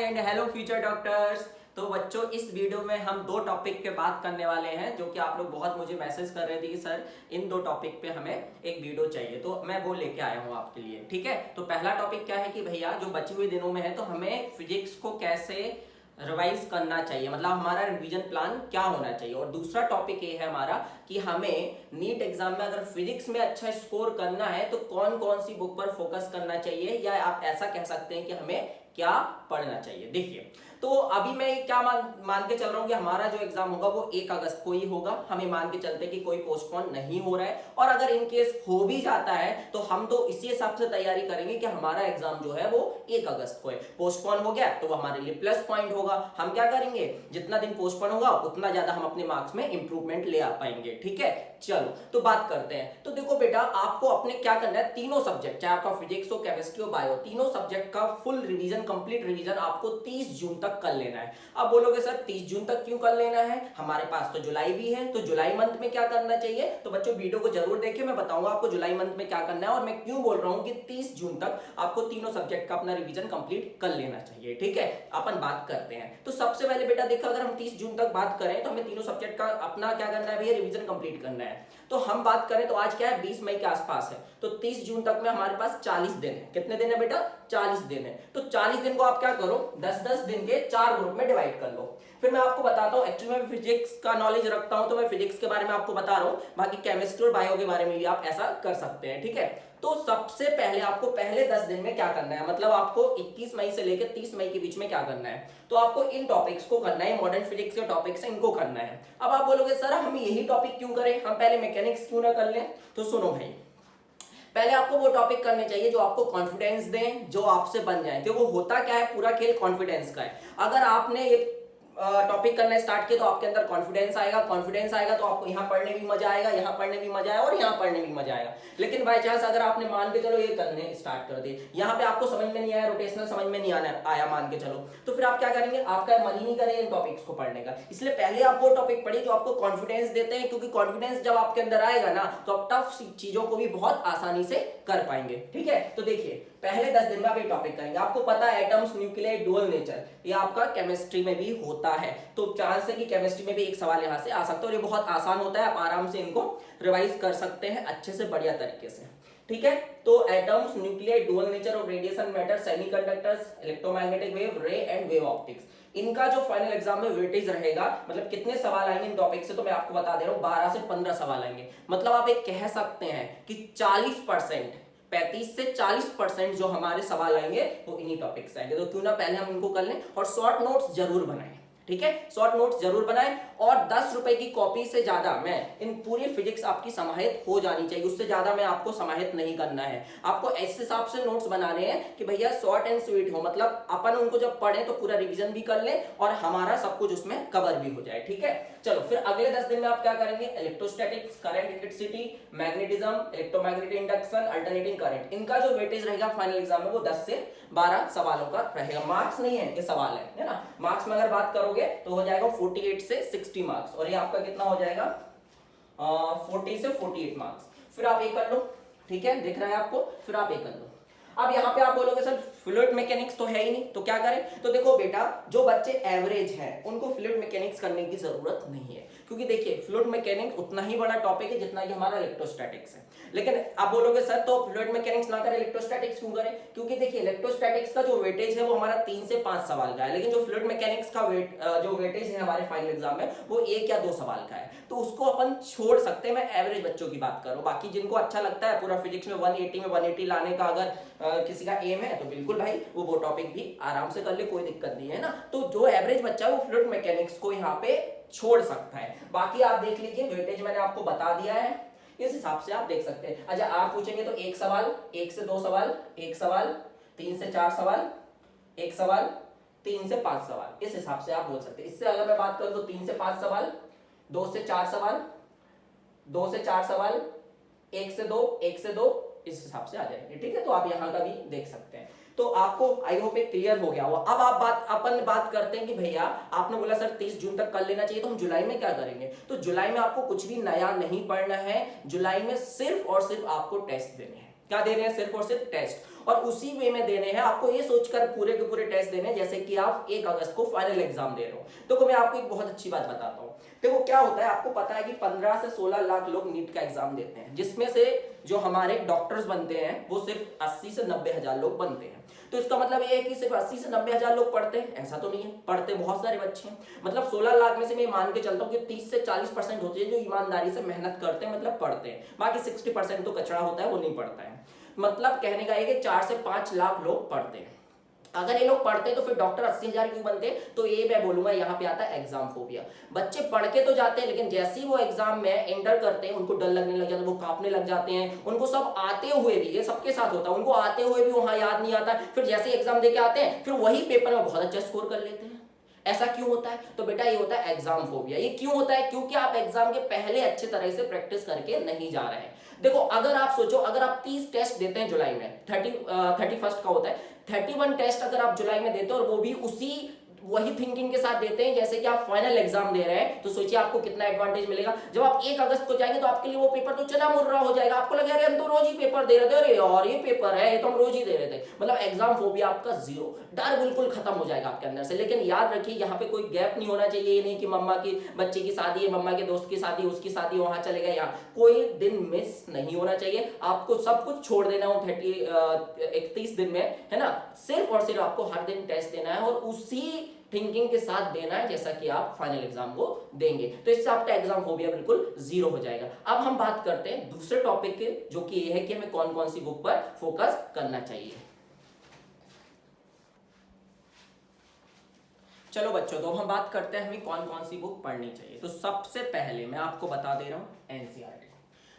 And hello future doctors. तो बच्चों, इस वीडियो में हम दो टॉपिक पे बात करने वाले हैं जो कि आप लोग बहुत मुझे मैसेज कर रहे थे कि सर इन दो टॉपिक पे हमें एक वीडियो चाहिए, तो मैं वो लेके आया हूँ आपके लिए। ठीक है, तो पहला टॉपिक क्या है कि भैया जो बचे हुए दिनों में है तो हमें फिजिक्स को कैसे रिवाइज करना चाहिए, मतलब हमारा रिवीजन प्लान क्या होना चाहिए। और दूसरा टॉपिक ये है हमारा कि हमें नीट एग्जाम में अगर फिजिक्स में अच्छा स्कोर करना है तो कौन कौन सी बुक पर फोकस करना चाहिए, या आप ऐसा कह सकते हैं कि हमें क्या पढ़ना चाहिए। देखिए, तो अभी मैं क्या मान के चल रहा हूं कि हमारा जो एग्जाम होगा वो 1 अगस्त को ही होगा। हमें मान के चलते कि कोई पोस्टपोन नहीं हो रहा है, और अगर इन केस हो भी जाता है तो हम तो इसी हिसाब से तैयारी करेंगे कि हमारा एग्जाम जो है वो 1 अगस्त को है। पोस्टपोन हो गया तो वो हमारे लिए प्लस पॉइंट होगा। हम क्या करेंगे, जितना दिन पोस्टपोन होगा उतना ज्यादा हम अपने मार्क्स में इंप्रूवमेंट ले आ पाएंगे। ठीक है, चलो तो बात करते हैं। तो देखो बेटा, आपको अपने क्या करना है, तीनों सब्जेक्ट, चाहे आपका फिजिक्स हो, केमिस्ट्री हो, बायो, तीनों सब्जेक्ट का फुल रिवीजन, कंप्लीट रिवीजन आपको 30 जून तक कर लेना है। अब बोलोगे सर 30 जून तक क्यों कर लेना है, हमारे पास तो जुलाई भी है, तो जुलाई मंथ में क्या करना चाहिए। तो बच्चों वीडियो को जरूर देखिए, मैं बताऊंगा आपको जुलाई मंथ में क्या करना है और मैं क्यों बोल रहा हूं कि 30 जून तक आपको तीनों सब्जेक्ट का अपना रिवीजन कंप्लीट कर लेना चाहिए। ठीक है, अपन बात करते हैं। तो सबसे पहले बेटा देखो, अगर हम 30 जून तक बात करें तो हमें तीनों सब्जेक्ट का अपना क्या करना है भैया, रिवीजन कंप्लीट करना है। तो हम बात करें तो आज क्या है, 20 मई के आसपास है, तो 30 जून तक में हमारे पास 40 दिन है। कितने दिन है बेटा, 40 दिन है। तो 40 दिन को आप क्या करो, 10-10 दिन के 4 ग्रुप में डिवाइड कर लो। फिर मैं आपको बताता हूं, एक्चुअली मैं फिजिक्स का नॉलेज रखता हूं तो मैं फिजिक्स के बारे में आपको बता रहा हूं, बाकी केमिस्ट्री और बायो के बारे में भी आप ऐसा कर सकते हैं। ठीक है, तो सबसे पहले आपको पहले 10 दिन में क्या करना है, मतलब आपको 21 मई से लेकर 30 मई के बीच में क्या करना है, तो आपको इन टॉपिक्स को करना है, मॉडर्न फिजिक्स के टॉपिक्स हैं इनको करना है। अब आप बोलोगे सर हम यही टॉपिक क्यों करें, हम पहले मैकेनिक्स क्यों ना कर लें। तो सुनो भाई, पहले आपको वो टॉपिक करने चाहिए जो आपको कॉन्फिडेंस दें, जो आपसे बन जाए, क्योंकि वो होता क्या है, पूरा खेल कॉन्फिडेंस का है। अगर आपने ये टॉपिक करना स्टार्ट किया तो आपके अंदर कॉन्फिडेंस आएगा, कॉन्फिडेंस आएगा तो आपको यहाँ पढ़ने भी मजा आएगा, यहाँ पढ़ने भी मजा आएगा और यहाँ पढ़ने भी मजा आएगा। लेकिन बाय चांस अगर आपने मान के चलो ये करने स्टार्ट कर दिए, यहाँ पे आपको समझ में नहीं आया, रोटेशनल समझ में नहीं आया मान के चलो, तो फिर आप क्या करेंगे, आपका मन ही नहीं करेगा इन टॉपिक्स को पढ़ने का। इसलिए पहले आप वो टॉपिक पढ़िए जो आपको कॉन्फिडेंस देते हैं, क्योंकि कॉन्फिडेंस जब आपके अंदर आएगा ना तो आप टफ चीजों को भी बहुत आसानी से कर पाएंगे। ठीक है, तो देखिए पहले 10 दिन में आप ये टॉपिक करेंगे। आपको पता है एटम्स, न्यूक्लियस, डुअल नेचर, ये आपका केमिस्ट्री में भी होता है, तो चांस है कि केमिस्ट्री में भी एक सवाल यहां से आ सकता है, और ये बहुत आसान होता है, आप आराम से इनको रिवाइज कर सकते हैं अच्छे से, बढ़िया तरीके से। ठीक है, तो atoms, nucleus, dual nature of radiation matter, semiconductors, electromagnetic wave, रे एंड वेव ऑप्टिक्स, इनका जो फाइनल एग्जाम में वेटेज रहेगा, मतलब कितने सवाल आएंगे इन टॉपिक से, तो मैं आपको बता दे रहा हूं 12 से 15 सवाल आएंगे। मतलब आप एक कह सकते हैं कि 40%, 35 से 40% जो हमारे सवाल आएंगे वो इन्हीं टॉपिक से आएंगे। तो क्यों ना पहले हम इनको कर लें, और शॉर्ट नोट्स जरूर बनाएं। ठीक है, शॉर्ट नोट्स जरूर बनाएं, और 10 रुपए की कॉपी से ज्यादा मैं इन पूरी फिजिक्स आपकी समाहित हो जानी चाहिए, उससे ज्यादा मैं आपको समाहित नहीं करना है। आपको ऐसे हिसाब से नोट्स बनाने हैं कि भैया शॉर्ट एंड स्वीट हो, मतलब अपन उनको जब पढ़े तो पूरा रिवीजन भी कर लें और हमारा सब कुछ उसमें कवर भी हो जाए। ठीक है, चलो फिर अगले 10 दिन में आप क्या करेंगे, electrostatics, current, electricity, magnetism, electromagnetic induction, alternating current, इनका जो वेटेज रहेगा फाइनल एग्जाम में वो 10 से 12 सवालों का रहेगा। मार्क्स नहीं है, ये सवाल है ना। मार्क्स में अगर बात करोगे तो हो जाएगा 48 से 60 मार्क्स, और ये आपका कितना हो जाएगा 40 से 48 मार्क्स। फिर आप ये कर लो, ठीक है, दिख रहा है आपको, फिर आप ये कर लो। अब यहाँ पे आप बोलोगे सर फ्लूइड मैकेनिक्स तो है ही नहीं, तो क्या करें। तो देखो बेटा, जो बच्चे एवरेज हैं उनको फ्लूइड मैकेनिक्स करने की जरूरत नहीं है, क्योंकि देखिए फ्लूइड मैकेनिक्स उतना ही बड़ा टॉपिक है जितना कि हमारा इलेक्ट्रोस्टैटिक्स है। लेकिन आप बोलोगे सर तो फ्लूइड मैकेनिक्स ना करें, इलेक्ट्रोस्टैटिक्स क्यों करें, क्योंकि देखिए इलेक्ट्रोस्टैटिक्स का जो वेटेज है वो हमारा 3 से 5 सवाल का है, लेकिन जो फ्लूइड मैकेनिक्स का जो वेटेज है हमारे फाइनल एग्जाम में वो 1 या 2 सवाल का है, तो उसको अपन छोड़ सकते हैं। मैं एवरेज बच्चों की बात करूं, बाकी जिनको अच्छा लगता है पूरा फिजिक्स में 180 लाने का अगर किसी का एम है तो बिल्कुल भाई वो टॉपिक भी आराम से कर ले, कोई दिक्कत नहीं है ना। तो जो एवरेज बच्चा है वो फ्लूइड मैकेनिक्स को यहाँ पे छोड़ सकता है। बाकी आप देख लीजिए, वेटेज मैंने आपको बता दिया है, इस हिसाब से आप देख सकते हैं। अच्छा आप पूछेंगे तो 1 सवाल, 1 से 2 सवाल, 1 सवाल, 3 से 4 सवाल, 1 सवाल, 3 से 5 सवाल, इस हिसाब से आप बोल सकते हैं। इससे अगर मैं बात करूं तो 3 से 5 सवाल, 2 से 4 सवाल, 2 से 4 सवाल, 1 से 2, 1 से 2, इस हिसाब से आ जाएंगे। ठीक है, तो आप यहां का भी देख सकते हैं। तो आपको आई होप क्लियर हो गया होगा। अब अपन बात करते हैं कि भैया आपने बोला सर 30 जून तक कर लेना चाहिए, तो हम जुलाई में क्या करेंगे। तो जुलाई में आपको कुछ भी नया नहीं पढ़ना है, जुलाई में सिर्फ और सिर्फ आपको टेस्ट देने हैं। क्या दे रहे हैं, सिर्फ और सिर्फ टेस्ट। और उसी वे में देने हैं। आपको ये सोचकर पूरे के पूरे टेस्ट देने जैसे कि आप 1 अगस्त को फाइनल एग्जाम दे रहे हो। तो मैं आपको एक बहुत अच्छी बात बताता हूँ। देखो क्या होता है, आपको पता है कि 15 से 16 लाख लोग नीट का एग्जाम देते हैं, जिसमें से जो हमारे डॉक्टर्स बनते हैं वो सिर्फ 80 से 90 हजार लोग बनते हैं। तो इसका मतलब ये है कि सिर्फ 80 से 90 हजार लोग पढ़ते हैं, ऐसा तो नहीं है, पढ़ते बहुत सारे बच्चे हैं। मतलब 16 लाख में से मैं मान के चलता हूँ कि 30 से 40% होते हैं जो ईमानदारी से मेहनत करते हैं, मतलब पढ़ते हैं। बाकी 60% तो कचरा होता है, वो नहीं पढ़ता है। मतलब कहने का है कि 4 से 5 लाख लोग पढ़ते हैं। अगर ये लोग पढ़ते तो फिर डॉक्टर 80 हजार क्यों बनते? तो ये मैं बोलूंगा यहाँ पे आता है एग्जाम फोबिया। बच्चे पढ़ के तो जाते हैं, लेकिन जैसे ही वो एग्जाम में एंटर करते हैं उनको डर लगने लग जाता है, वो कांपने लग जाते हैं। उनको सब आते हुए भी, ये सबके साथ होता है, उनको आते हुए भी वहां याद नहीं आता। फिर जैसे एग्जाम देके आते हैं फिर वही पेपर में बहुत अच्छा स्कोर कर लेते हैं। ऐसा क्यों होता है? तो बेटा ये होता है एग्जाम फोबिया। ये क्यों होता है? क्योंकि आप एग्जाम के पहले अच्छे तरह से प्रैक्टिस करके नहीं जा रहे हैं। देखो अगर आप सोचो, अगर आप 30 टेस्ट देते हैं जुलाई में, 31st का होता है, 31 टेस्ट अगर आप जुलाई में देते हो और वो भी वही थिंकिंग के साथ देते हैं जैसे कि आप फाइनल एग्जाम दे रहे हैं, तो सोचिए आपको कितना एडवांटेज मिलेगा। जब आप 1 अगस्त को जाएंगे तो आपके लिए वो पेपर तो चना मुर्रा हो जाएगा। आपको लगेगा अरे हम तो रोज ही पेपर दे रहे थे, अरे और ये पेपर है, ये तो हम रोज ही दे रहे थे। मतलब एग्जाम फोबिया आपका जीरो, डर बिल्कुल खत्म हो जाएगा आपके अंदर से। लेकिन याद रखिए यहाँ पे कोई गैप नहीं होना चाहिए। ये नहीं कि मम्मा की बच्चे की शादी है, मम्मा के दोस्त की शादी, उसकी शादी, वहां चले गए, यहाँ कोई दिन मिस नहीं होना चाहिए। आपको सब कुछ छोड़ देना हो 31 दिन में, है ना। सिर्फ और सिर्फ आपको हर दिन टेस्ट देना है और उसी थिंकिंग के साथ देना है जैसा कि आप फाइनल एग्जाम को देंगे। तो इससे आपका एग्जाम फोबिया बिल्कुल जीरो हो जाएगा। अब हम बात करते हैं दूसरे टॉपिक के, जो कि ये है कि हमें कौन कौन सी बुक पर फोकस करना चाहिए। चलो बच्चों, तो हम बात करते हैं हमें कौन कौन सी बुक पढ़नी चाहिए। तो सबसे पहले मैं आपको बता दे रहा हूं एनसीईआरटी।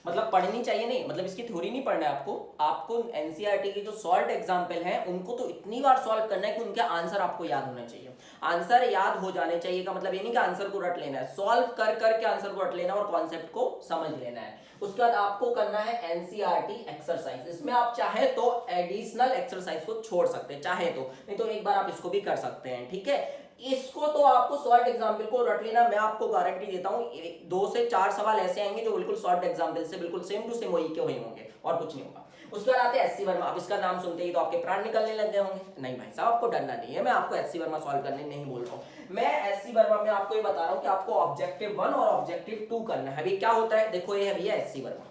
मतलब पढ़नी चाहिए नहीं, मतलब इसकी थ्योरी नहीं पढ़ना है आपको एनसीईआरटी के जो सॉल्व एग्जाम्पल हैं उनको तो इतनी बार सॉल्व करना है कि उनके आंसर आपको याद होना चाहिए। आंसर याद हो जाने चाहिए का मतलब ये नहीं कि आंसर को रट लेना है, सॉल्व कर करके आंसर को रट लेना और कॉन्सेप्ट को समझ लेना है। उसके बाद आपको करना है एनसीईआरटी एक्सरसाइज। इसमें आप चाहे तो एडिशनल एक्सरसाइज को छोड़ सकते हैं, चाहे तो, नहीं तो एक बार आप इसको भी कर सकते हैं, ठीक है। इसको तो आपको शॉर्ट एग्जाम्पल को रट लेना, मैं आपको गारंटी देता हूं 2 से 4 सवाल ऐसे आएंगे जो बिल्कुल शॉर्ट एग्जाम्पल से बिल्कुल सेम टू सेम वही के वही होंगे और कुछ नहीं होगा। उसके बाद आते हैं एससी वर्मा। अब इसका नाम सुनते ही तो आपके प्राण निकलने लग गए होंगे। नहीं भाई साहब, आपको डरना नहीं है, मैं आपको एससी वर्मा सॉल्व करने नहीं बोल रहा हूं। मैं एससी वर्मा में आपको ये बता रहा हूं कि आपको ऑब्जेक्टिव 1 और ऑब्जेक्टिव 2 करना है। अभी क्या होता है, देखो ये है भैया एससी वर्मा,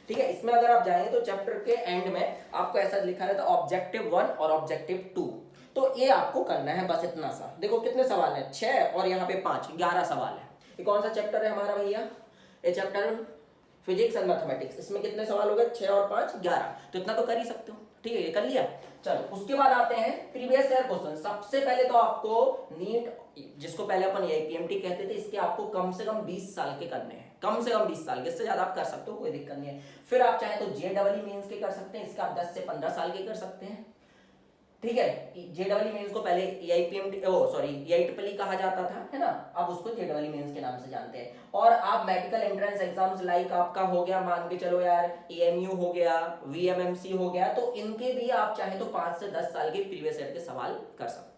ठीक है। इसमें अगर आप जाएंगे तो चैप्टर के एंड में आपको ऐसा लिखा रहता है ऑब्जेक्टिव 1 और ऑब्जेक्टिव 2। तो ये आपको करना है, बस इतना सा। देखो कितने सवाल है, 6 और यहाँ पे 5, 11 सवाल है। ये कौन सा चैप्टर है हमारा भैया? ये चैप्टर फिजिक्स एंड मैथमेटिक्स। इसमें कितने सवाल हो गए? 6 और 5 11। तो इतना तो कर ही सकते हो, ठीक है, ये कर लिया। चलो उसके बाद आते हैं प्रीवियस ईयर क्वेश्चन। सबसे पहले तो आपको नीट, जिसको पहले अपन एपीएमटी कहते थे, इसके आपको कम से कम 20 साल के करने हैं, कम से कम 20 साल के, इससे ज्यादा आप कर सकते हो, कोई दिक्कत नहीं है। फिर आप चाहे तो जेडब्ल्यू मेंस के कर सकते हैं, इसका आप 10 से 15 साल के कर सकते हैं, ठीक है। जेडब्ल्यू मेंस को पहले एआईट्रिपल कहा जाता था, है ना, अब उसको जेडब्ल्यू मेंस के नाम से जानते हैं। और आप मेडिकल एंट्रेंस एग्जाम्स लाइक आपका हो गया, मान के चलो यार एएमयू हो गया, वीएमएमसी हो गया, तो इनके भी आप चाहे तो 5 से 10 साल के प्रीवियस ईयर के सवाल कर सकते हैं।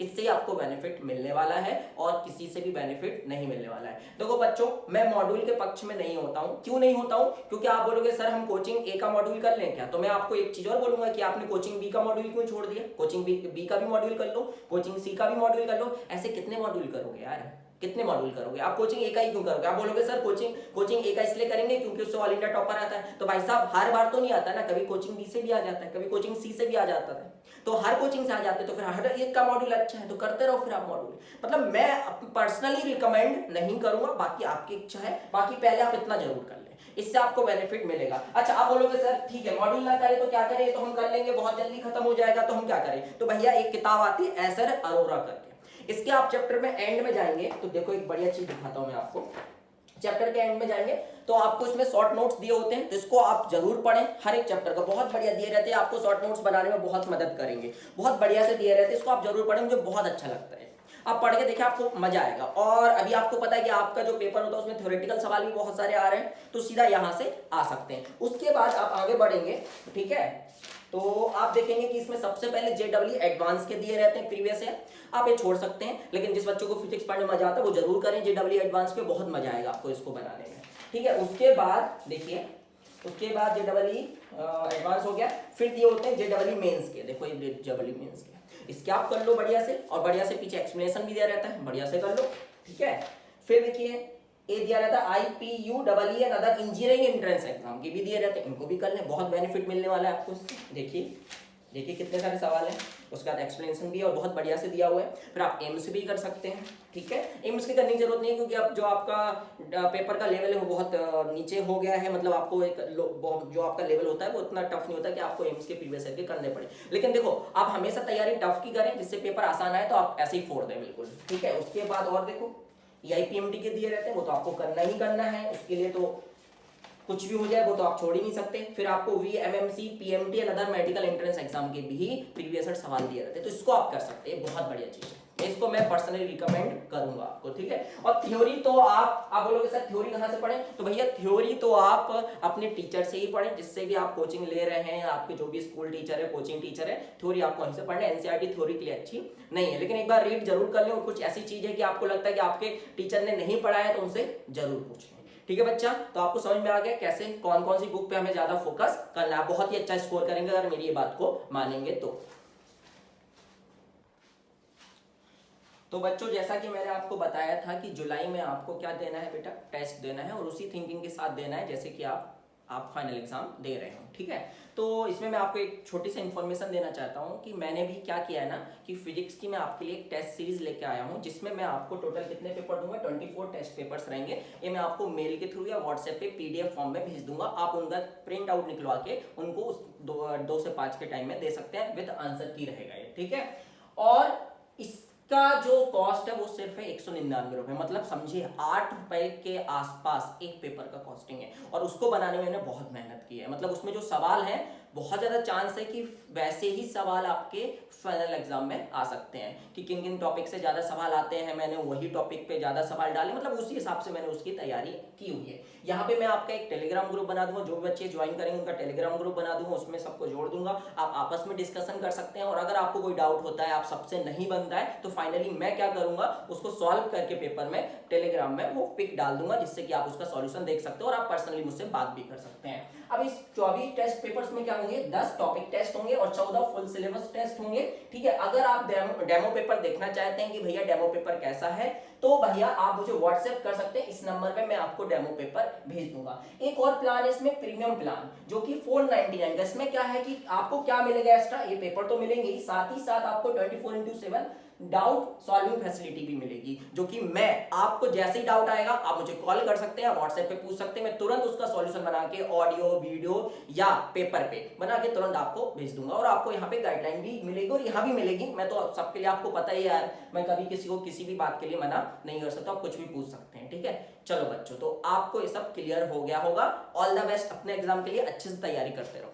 इससे आपको बेनिफिट मिलने वाला है और किसी से भी बेनिफिट नहीं मिलने वाला है। देखो बच्चों, मैं मॉड्यूल के पक्ष में नहीं होता हूं। क्यों नहीं होता हूं? क्योंकि आप बोलोगे सर हम कोचिंग ए का मॉड्यूल कर लें क्या, तो मैं आपको एक चीज और बोलूंगा कि आपने कोचिंग बी का मॉड्यूल क्यों छोड़ दिया। कोचिंग बी का भी मॉड्यूल कर लो, कोचिंग सी का भी मॉड्यूल कर लो। ऐसे कितने मॉड्यूल करोगे यार, कितने मॉड्यूल करोगे? आप कोचिंग ए का ही क्यों करोगे? आप बोलोगे सर कोचिंग ए का इसलिए करेंगे क्योंकि उससे ऑल इंडिया टॉपर आता है। तो भाई साहब हर बार तो नहीं आता ना, कभी कोचिंग बी से भी आ जाता है, कभी कोचिंग सी से भी आ जाता है। तो हर कोचिंग से आ जाते तो फिर हर एक का मॉड्यूल अच्छा है तो करते रहो फिर आप मॉड्यूल। मतलब मैं पर्सनली रिकमेंड नहीं करूंगा, बाकी आपकी इच्छा है। बाकी पहले आप इतना जरूर कर लें, इससे आपको बेनिफिट मिलेगा। अच्छा आप बोलोगे सर ठीक है मॉड्यूल ना करें तो क्या करें, तो हम कर लेंगे, बहुत जल्दी खत्म हो जाएगा, तो हम क्या करें? तो भैया एक किताब आती है एसर अरोरा करके, इसके आप चैप्टर में एंड में जाएंगे तो देखो एक बढ़िया चीज दिखाता हूं मैं आपको। चैप्टर के एंड में जाएंगे तो आपको इसमें शॉर्ट नोट्स दिए होते हैं, तो इसको आप जरूर पढ़ें। हर एक चैप्टर का बहुत बढ़िया दिए रहते हैं, आपको शॉर्ट नोट्स बनाने में बहुत मदद करेंगे, बहुत बढ़िया से दिए रहते हैं, इसको आप जरूर पढ़ें, मुझे बहुत अच्छा लगता है। आप पढ़ के देखिए आपको मजा आएगा। और अभी आपको पता है कि आपका जो पेपर होता है उसमें थ्योरेटिकल सवाल भी बहुत सारे आ रहे हैं, तो सीधा यहाँ से आ सकते हैं। उसके बाद आप आगे बढ़ेंगे, ठीक है, तो आप देखेंगे कि इसमें सबसे पहले जेडब्ल्यू एडवांस के दिए रहते हैं प्रीवियस ईयर, आप ये छोड़ सकते हैं, लेकिन जिस बच्चों को फिजिक्स पढ़ने में मजा आता है वो जरूर करें जेडब्ल्यू एडवांस पे, बहुत मजा आएगा आपको इसको बनाने में, ठीक है। उसके बाद देखिए उसके बाद JEE एडवांस हो गया, फिर ये होते हैं JEE मेंस के। देखो ये JEE मेंस के, इसके आप कर लो बढ़िया से, और बढ़िया से पीछे एक्सप्लेनेशन भी दिया रहता है, बढ़िया से कर लो, ठीक है। फिर देखिए ये दिया रहता है IPUEE and other engineering entrance exam की भी दिए रहते हैं, इनको भी कर लें, बहुत बेनिफिट मिलने वाला है आपको इससे। देखिए कितने सारे सवाल हैं, उसके बाद एक्सप्लेनेशन भी और बहुत बढ़िया से दिया हुआ है। फिर आप एम्स भी कर सकते हैं, ठीक है। एम्स की करने की जरूरत नहीं है, क्योंकि अब जो आपका पेपर का लेवल है वो बहुत नीचे हो गया है, मतलब आपको एक जो आपका लेवल होता है वो इतना टफ नहीं होता कि आपको एम्स के प्रीवियस ईयर के करने पड़े। लेकिन देखो आप हमेशा तैयारी टफ की करें, जिससे पेपर आसान आए, तो आप ऐसे ही फोड़ दें बिल्कुल, ठीक है। उसके बाद और देखो EIPMT के दिए रहते हैं, वो तो आपको करना ही करना है, उसके लिए तो कुछ भी हो जाए वो तो आप छोड़ ही नहीं सकते। फिर आपको VMMC PMT and other medical entrance exam के भी प्रीवियस ईयर सवाल दिए रहते हैं, तो इसको आप कर सकते हैं, बहुत बढ़िया चीज है, इसको मैं पर्सनली रिकमेंड करूंगा आपको, ठीक है। और थ्योरी तो आप बोलोगे सर थ्योरी कहाँ से पढ़ें, तो भैया थ्योरी तो आप अपने टीचर से ही पढ़ें, जिससे भी आप कोचिंग ले रहे हैं, आपके जो भी स्कूल टीचर है, कोचिंग टीचर है, थ्योरी आपको वहीं से पढ़ना है। NCERT थ्योरी के लिए अच्छी नहीं है, लेकिन एक बार रीड जरूर कर लें, और कुछ ऐसी चीज है कि आपको लगता है कि आपके टीचर ने नहीं पढ़ाया है तो उनसे जरूर पूछ लें, ठीक है बच्चा। तो आपको समझ में आ गया कैसे कौन कौन सी बुक पे हमें ज्यादा फोकस करना है, बहुत ही अच्छा स्कोर करेंगे अगर मेरी ये बात को मानेंगे तो बच्चों जैसा कि मैंने आपको बताया था कि जुलाई में आपको क्या देना है बेटा, टेस्ट देना है, और उसी थिंकिंग के साथ देना है जैसे कि आप फाइनल एग्जाम दे रहे हो, ठीक है। तो इसमें मैं आपको एक छोटी सी इन्फॉर्मेशन देना चाहता हूँ कि मैंने भी क्या किया है ना, कि फिजिक्स की मैं आपके लिए एक टेस्ट सीरीज लेके आया हूँ, जिसमें मैं आपको टोटल कितने पेपर दूंगा, 24 टेस्ट पेपर्स रहेंगे। ये मैं आपको मेल के थ्रू या व्हाट्सएप पे PDF फॉर्म में भेज दूंगा, आप उनका प्रिंट आउट निकलवा के उनको उस 2 से 5 के टाइम में दे सकते हैं, विद आंसर की रहेगा ये, ठीक है। और इसका जो कॉस्ट है वो सिर्फ है 199 रुपए, मतलब समझिए 8 रुपए के आसपास एक पेपर का कॉस्टिंग है, और उसको बनाने में मैंने बहुत मेहनत की है। मतलब उसमें जो सवाल है बहुत ज्यादा चांस है कि वैसे ही सवाल आपके फाइनल एग्जाम में आ सकते हैं, कि किन किन टॉपिक से ज्यादा सवाल आते हैं, मैंने वही टॉपिक पे ज्यादा सवाल डाले, मतलब उसी हिसाब से मैंने उसकी तैयारी की हुई है। यहाँ पे मैं आपका एक टेलीग्राम ग्रुप बना दूंगा, जो भी बच्चे ज्वाइन करेंगे उनका टेलीग्राम ग्रुप बना दूंगा, उसमें सबको जोड़ दूंगा, आप आपस में डिस्कशन कर सकते हैं। और अगर आपको कोई डाउट होता है, आप सबसे नहीं बनता है, तो फाइनली मैं क्या करूंगा, उसको सॉल्व करके पेपर में टेलीग्राम में वो पिक डाल दूंगा, जिससे कि आप उसका सॉल्यूशन देख सकते हो और आप पर्सनली मुझसे बात भी कर सकते हैं। अब इस 24 टेस्ट पेपर्स में क्या होंगे, 10 टॉपिक टेस्ट होंगे और 14 फुल सिलेबस टेस्ट होंगे, ठीक है। अगर आप डेमो पेपर देखना चाहते हैं कि भैया डेमो पेपर कैसा है, तो भैया आप मुझे व्हाट्सएप कर सकते हैं, इस नंबर पे मैं आपको डेमो पेपर भेज दूंगा। एक और प्लान है इसमें, प्रीमियम प्लान, जो कि 499 का। इसमें क्या है कि आपको क्या मिलेगा एक्स्ट्रा, ये पेपर तो मिलेंगे ही, साथ ही साथ आपको 24/7 डाउट सॉल्विंग फैसिलिटी भी मिलेगी, जो कि मैं आपको जैसे ही डाउट आएगा आप मुझे कॉल कर सकते हैं, व्हाट्सएप पे पूछ सकते हैं, मैं तुरंत उसका सॉल्यूशन बना के ऑडियो वीडियो या पेपर पे बना के तुरंत आपको भेज दूंगा। और आपको यहाँ पे गाइडलाइन भी मिलेगी और यहाँ भी मिलेगी, मैं तो सबके लिए, आपको पता ही यार, मैं कभी किसी को किसी भी बात के लिए मना नहीं कर सकता, आप कुछ भी पूछ सकते हैं, ठीक है। चलो बच्चों, तो आपको ये सब क्लियर हो गया होगा। ऑल द बेस्ट, अपने एग्जाम के लिए अच्छे से तैयारी करते रहो।